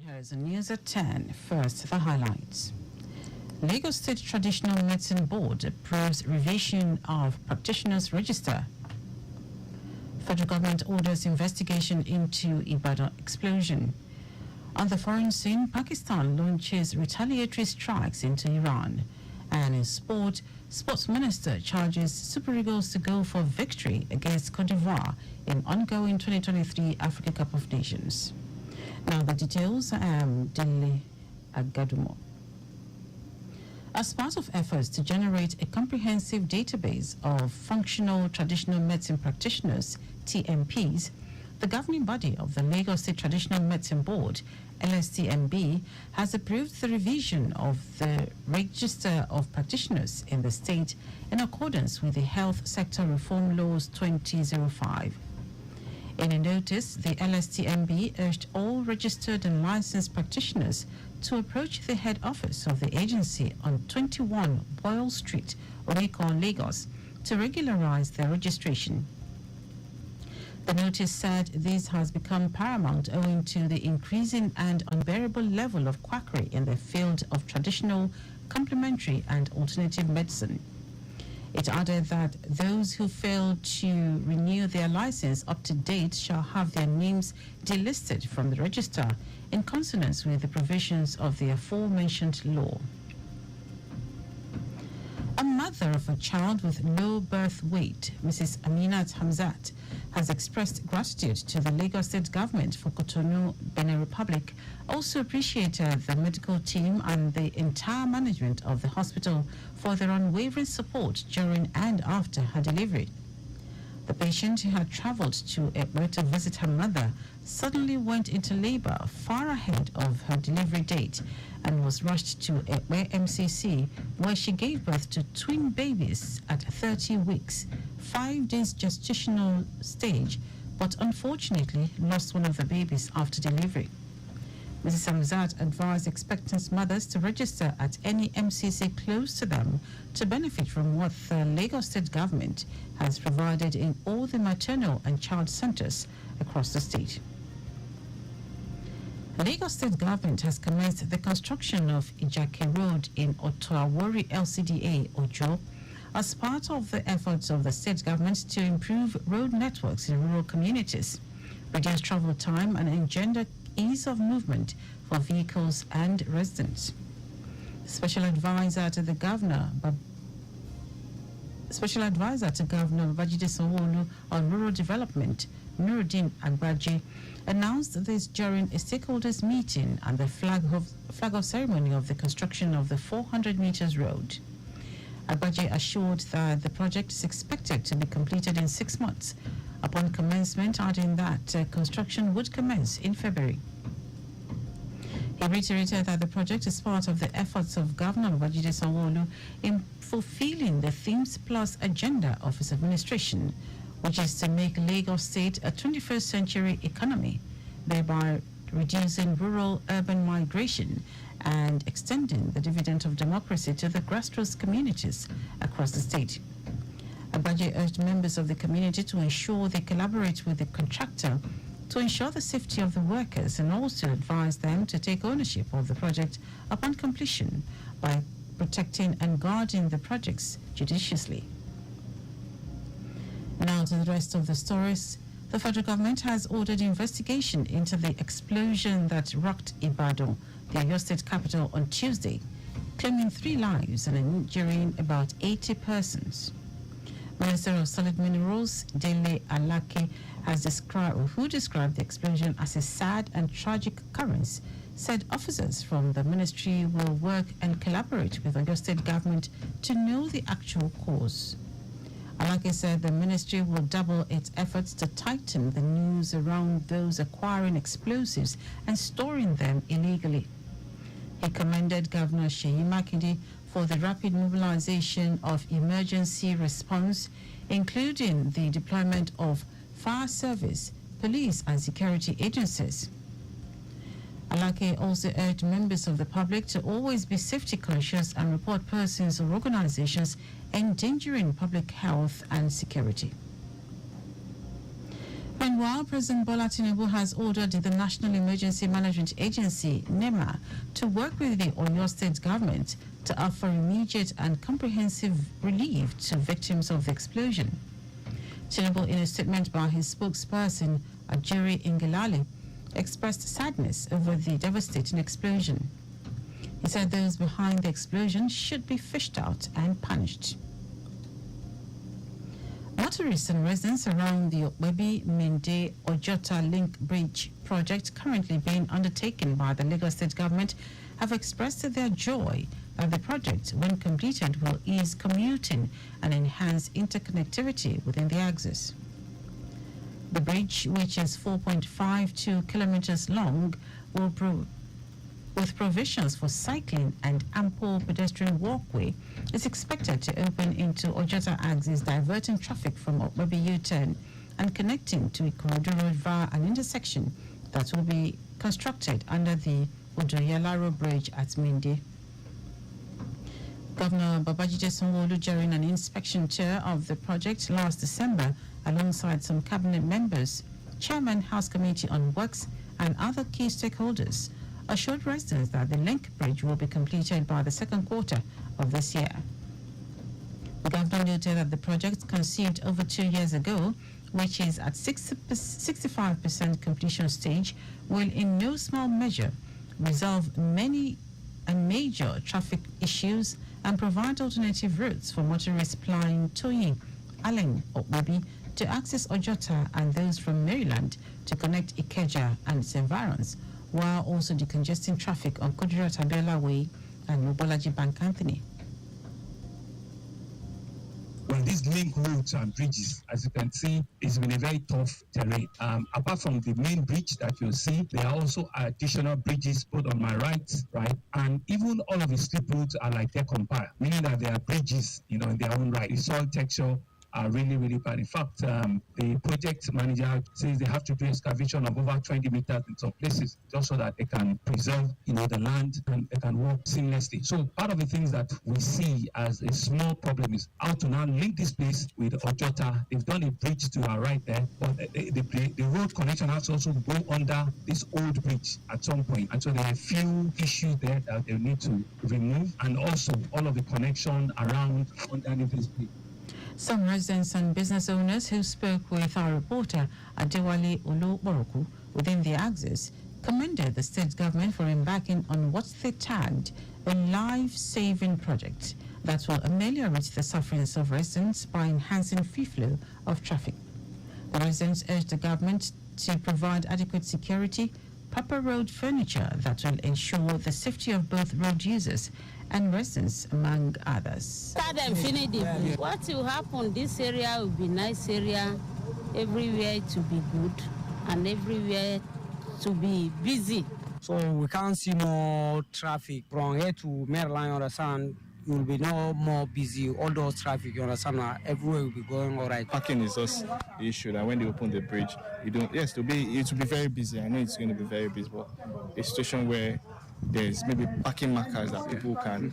Here is the news at 10. First, the highlights. Lagos State Traditional Medicine Board approves revision of practitioners' register. Federal government orders investigation into Ibadan explosion. On the foreign scene, Pakistan launches retaliatory strikes into Iran. And in sport, Sports Minister charges Super Eagles to go for victory against Cote d'Ivoire in ongoing 2023 Africa Cup of Nations. Now the details. I am Dele Agadumo. As part of efforts to generate a comprehensive database of functional traditional medicine practitioners, TMPs, the governing body of the Lagos State Traditional Medicine Board, LSTMB, has approved the revision of the Register of Practitioners in the state in accordance with the Health Sector Reform Laws 2005. In a notice, the LSTMB urged all registered and licensed practitioners to approach the head office of the agency on 21 Boyle Street, Onikon, Lagos, to regularize their registration. The notice said this has become paramount owing to the increasing and unbearable level of quackery in the field of traditional, complementary and alternative medicine. It added that those who fail to renew their license up to date shall have their names delisted from the register in consonance with the provisions of the aforementioned law. A mother of a child with low birth weight, Mrs. Aminat Hamzat, has expressed gratitude to the Lagos State government for Cotonou, Benin Republic, also appreciated the medical team and the entire management of the hospital for their unwavering support during and after her delivery. The patient, who had traveled to Ekwe to visit her mother, suddenly went into labor far ahead of her delivery date and was rushed to Ekwe MCC, where she gave birth to twin babies at 30 weeks, 5 days gestational stage, but unfortunately lost one of the babies after delivery. Mrs. Hamzat advised expectant mothers to register at any MCC close to them to benefit from what the Lagos State government has provided in all the maternal and child centers across the state. The Lagos State government has commenced the construction of Ijake Road in Otoawori LCDA, Ojo, as part of the efforts of the state government to improve road networks in rural communities, reduce travel time and engender ease of movement for vehicles and residents. Special advisor to Governor Babajide Sanwo-Olu on rural development, Nuruddin Agbaje, announced this during a stakeholders meeting and the flag-off ceremony of the construction of the 400 meters road. Agbaje assured that the project is expected to be completed in 6 months, upon commencement adding that construction would commence in February. He reiterated that the project is part of the efforts of Governor Babajide Sanwo-Olu in fulfilling the Themes Plus agenda of his administration, which is to make Lagos State a 21st century economy, thereby reducing rural-urban migration and extending the dividend of democracy to the grassroots communities across the state. Agbaje urged members of the community to ensure they collaborate with the contractor to ensure the safety of the workers and also advise them to take ownership of the project upon completion by protecting and guarding the projects judiciously. Now to the rest of the stories. The federal government has ordered investigation into the explosion that rocked Ibadan, the Oyo State capital, on Tuesday, claiming 3 lives and injuring about 80 persons. Minister of Solid Minerals, Dele Agadumo, who described the explosion as a sad and tragic occurrence, said officers from the ministry will work and collaborate with the Oyo State government to know the actual cause. Alake said the ministry will double its efforts to tighten the news around those acquiring explosives and storing them illegally. He commended Governor Seyi Makinde for the rapid mobilization of emergency response, including the deployment of fire service, police and security agencies. Alake also urged members of the public to always be safety conscious and report persons or organizations endangering public health and security. Meanwhile, President Bola Tinubu has ordered the National Emergency Management Agency, NEMA, to work with the Oyo State government to offer immediate and comprehensive relief to victims of the explosion. Tinubu, in a statement by his spokesperson, Ajiri Ngelale, expressed sadness over the devastating explosion. He said those behind the explosion should be fished out and punished. Motorists and residents around the Okwebi-Mende-Ojota Link Bridge project currently being undertaken by the Lagos State government have expressed their joy that the project, when completed, will ease commuting and enhance interconnectivity within the axis. The bridge, which is 4.52 kilometers long, will with provisions for cycling and ample pedestrian walkway, is expected to open into Ojota axis, diverting traffic from Okwebi U-turn and connecting to Ikorodu Road via an intersection that will be constructed under the Odoyalaro Bridge at Mindi. Governor Babajide Sanwo-Olu during an inspection tour of the project last December alongside some cabinet members, Chairman House Committee on Works and other key stakeholders assured residents that the link bridge will be completed by the second quarter of this year. The governor noted that the project, conceived over 2 years ago, which is at 65% completion stage, will in no small measure resolve many and major traffic issues and provide alternative routes for motorists plying Toyin, Allen, Okwebi to access Ojota and those from Maryland to connect Ikeja and its environs, while also decongesting traffic on Kudirat Abiola Way and Mobolaji Bank Anthony. Well, these link roads and bridges, as you can see, it's been a very tough terrain. Apart from the main bridge that you'll see, there are also additional bridges both on my right, and even all of the slip roads are like they're compiled, meaning that they are bridges, in their own right. The soil texture are really, really bad. In fact, the project manager says they have to do excavation of over 20 meters in some places just so that they can preserve, the land and they can work seamlessly. So part of the things that we see as a small problem is how to now link this place with Ojota. They've done a bridge to our right there, but the road connection has to also go under this old bridge at some point. And so there are a few issues there that they need to remove, and also all of the connection around underneath this bridge. Some residents and business owners who spoke with our reporter, Adewale Oluboroku, within the axis, commended the state government for embarking on what they tagged a life-saving project that will ameliorate the sufferings of residents by enhancing free flow of traffic. The residents urged the government to provide adequate security, proper road furniture that will ensure the safety of both road users and residents, among others. What will happen, this area will be nice area, everywhere to be good and everywhere to be busy. So we can't see more traffic from here to Maryland, you understand. You will be no more busy. All those traffic, you understand, everywhere will be going all right. Parking is just the issue that when they open the bridge, it will be very busy. I know it's going to be very busy, but a situation where there's maybe parking markers that people can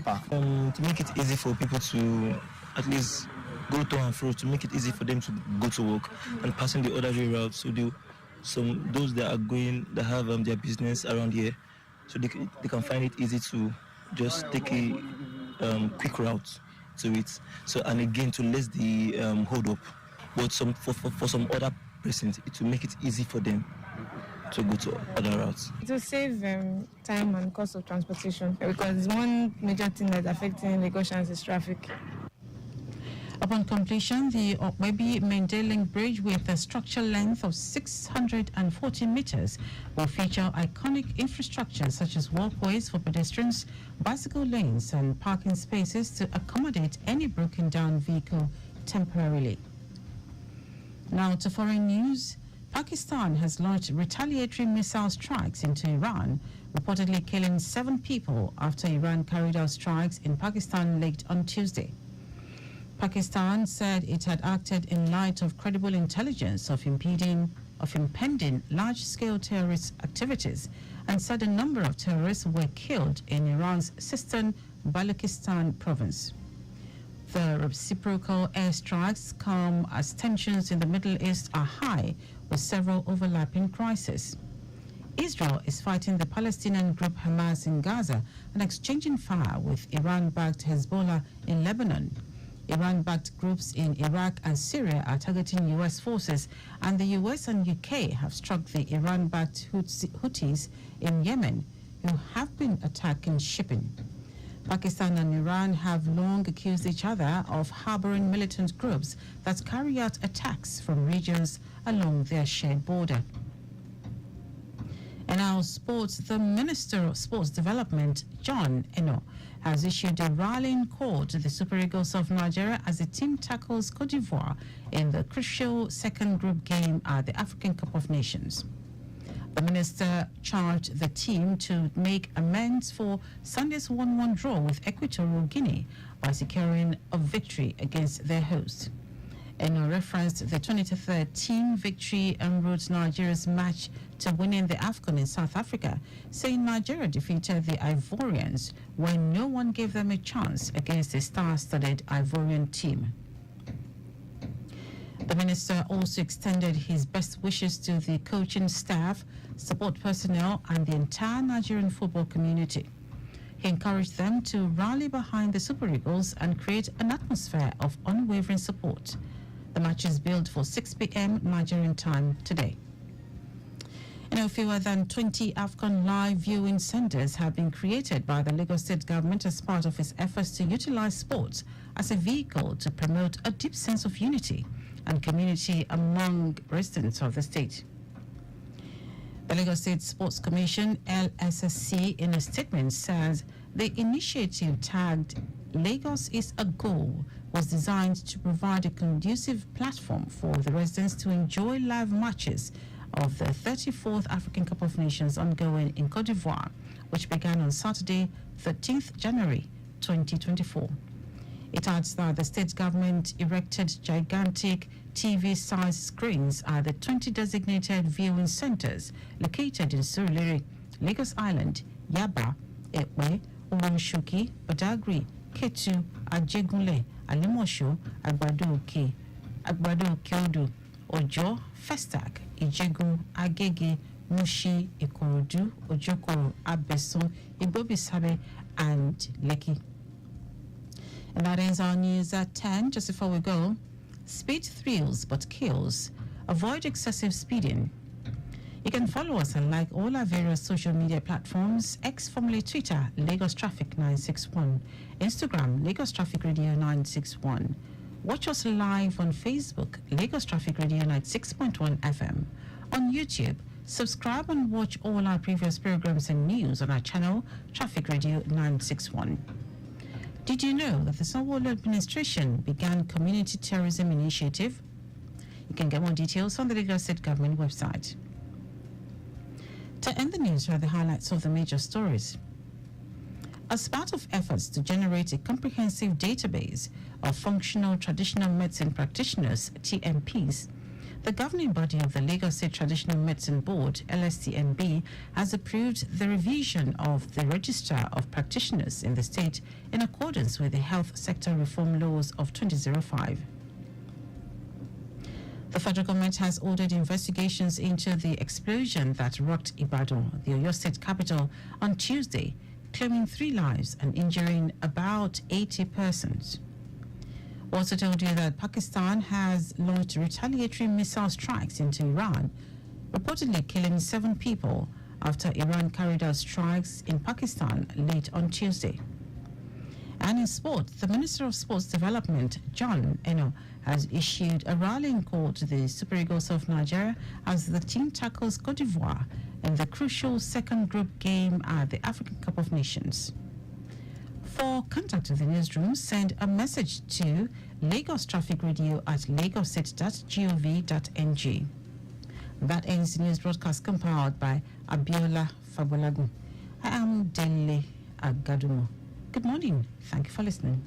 park. To make it easy for people to at least go to and fro, to make it easy for them to go to work and passing the other way route. So those that are going, that have their business around here, so they can find it easy to just take a quick route to it. So, and again, to less the hold up. But for some other persons, it will make it easy for them to go to other routes. It will save time and cost of transportation, because one major thing that's affecting Lagosians is traffic. Upon completion, the Okwebi-Mende Link Bridge, with a structural length of 640 meters, will feature iconic infrastructure such as walkways for pedestrians, bicycle lanes, and parking spaces to accommodate any broken down vehicle temporarily. Now to foreign news. Pakistan has launched retaliatory missile strikes into Iran, reportedly killing 7 people after Iran carried out strikes in Pakistan late on Tuesday. Pakistan said it had acted in light of credible intelligence of impending large-scale terrorist activities, and said a number of terrorists were killed in Iran's Sistan Balochistan province. The reciprocal airstrikes come as tensions in the Middle East are high, with several overlapping crises. Israel is fighting the Palestinian group Hamas in Gaza and exchanging fire with Iran-backed Hezbollah in Lebanon. Iran-backed groups in Iraq and Syria are targeting U.S. forces, and the U.S. and U.K. have struck the Iran-backed Houthis in Yemen, who have been attacking shipping. Pakistan and Iran have long accused each other of harboring militant groups that carry out attacks from regions along their shared border. And now sports, the Minister of Sports Development, John Eno, has issued a rallying call to the Super Eagles of Nigeria as the team tackles Cote d'Ivoire in the crucial second group game at the African Cup of Nations. The minister charged the team to make amends for Sunday's 1-1 draw with Equatorial Guinea by securing a victory against their host. Eno referenced the 2013 victory en route Nigeria's match to winning the AFCON in South Africa, saying Nigeria defeated the Ivorians when no one gave them a chance against a star-studded Ivorian team. The minister also extended his best wishes to the coaching staff, support personnel, and the entire Nigerian football community. He encouraged them to rally behind the Super Eagles and create an atmosphere of unwavering support. The match is billed for 6 p.m. Nigerian time today. Fewer than 20 AFCON live viewing centers have been created by the Lagos State government as part of its efforts to utilize sports as a vehicle to promote a deep sense of unity and community among residents of the state. The Lagos State Sports Commission, LSSC, in a statement says the initiative tagged Lagos is a Goal was designed to provide a conducive platform for the residents to enjoy live matches of the 34th African Cup of Nations ongoing in Cote d'Ivoire, which began on Saturday, 13th January 2024. It adds that the state government erected gigantic TV-sized screens at the 20 designated viewing centers located in Surulere, Lagos Island, Yaba, Ekpe, Owonishoki, Badagry, Ketu, Ajegunle, Alimosho, Agbadoke, Odo, Ojo, Festac, Ijegun, Agege, Mushi, Ikorodu, Ojokoro, Abeson, Igbobisabe, and Lekki. And that ends our news at 10. Just before we go, speed thrills but kills. Avoid excessive speeding. You can follow us and like all our various social media platforms: X, formerly Twitter, Lagos Traffic 961, Instagram, Lagos Traffic Radio 961. Watch us live on Facebook, Lagos Traffic Radio 96.1 FM. On YouTube, subscribe and watch all our previous programs and news on our channel, Traffic Radio 961. Did you know that the Sanwo-Olu administration began Community Terrorism Initiative? You can get more details on the Lagos State Government website. To end the news are the highlights of the major stories. As part of efforts to generate a comprehensive database of functional traditional medicine practitioners, TMPs, the governing body of the Lagos State Traditional Medicine Board, LSTMB, has approved the revision of the Register of Practitioners in the state in accordance with the Health Sector Reform Laws of 2005. The federal government has ordered investigations into the explosion that rocked Ibadan, the Oyo State capital, on Tuesday, claiming 3 lives and injuring about 80 persons. We also told you that Pakistan has launched retaliatory missile strikes into Iran, reportedly killing 7 people after Iran carried out strikes in Pakistan late on Tuesday. And in sport, the Minister of Sports Development, John Eno, has issued a rallying call to the Super Eagles of Nigeria as the team tackles Cote d'Ivoire in the crucial second group game at the African Cup of Nations. For contact with the newsroom, send a message to Lagos Traffic Radio at lagosset.gov.ng. That ends the news broadcast compiled by Abiola Fabolagun. I am Dele Agadumo. Good morning. Thank you for listening.